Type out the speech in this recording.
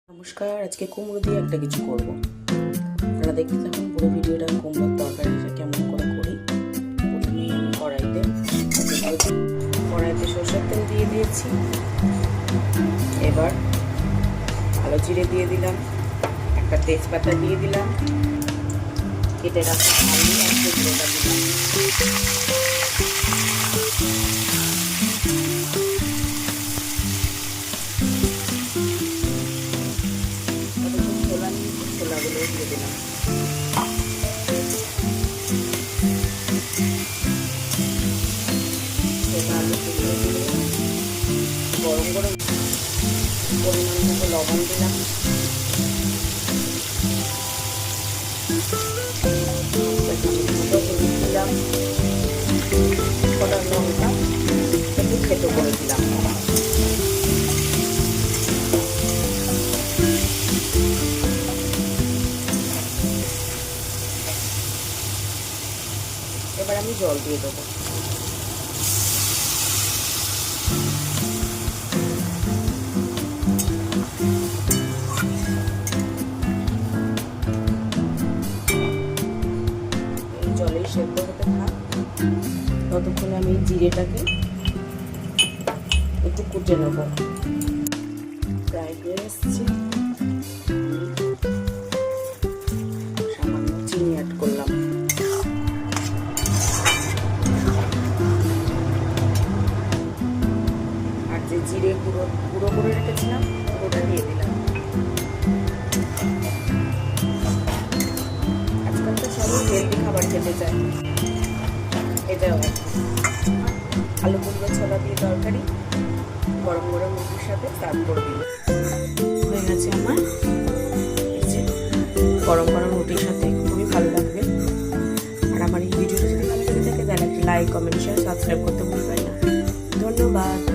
নমস্কার, আজকে কুমড়ো দিয়ে একটা কিছু করব। আপনারা দেখতে থাকুন পুরো ভিডিওটা। কুমড়োর তরকারিটা কেমন করে করি। প্রথমে আমি কড়াইতে সরষের তেল দিয়ে দিয়েছি। এবার কালো জিরে দিয়ে দিলাম, একটা তেজপাতা দিয়ে দিলাম, কেটে রাখা আলু আর কুমড়োটা দিলাম। ছোলাগুলো দিয়ে দিলাম। আলু কুমড়ো দিয়ে গরম গরম পরিমাণ মতো লবণ দিলাম, হলুদ দিলাম, কটা লঙ্কা একটু থেতো করে দিলাম। এবার আমি জল দিয়ে দেবো। এই জলেই সেদ্ধ হতে থাক, ততক্ষণ আমি জিরেটাকে একটু কুটে নেব। প্রায় হয়ে এসছে, সামান্য চিনি অ্যাড করলাম। আর যে জিরে গুঁড়ো করে রেখেছিলাম ওটা দিয়ে দিলাম। আজকাল তো সবাই হেলদি খাবার খেতে চায়, এটাও আলু কুমড়ো ছোলা দিয়ে তরকারি গরম গরম রুটির সাথে সার্ভ করে দিই। হয়ে গেছে আমার, গরম গরম রুটির সাথে খুবই ভালো লাগবে। আর আমার এই ভিডিওটা যদি ভালো লেগে থাকে তাহলে একটা লাইক, কমেন্ট, শেয়ার, সাবস্ক্রাইব করতে ভুলবেন না। ধন্যবাদ।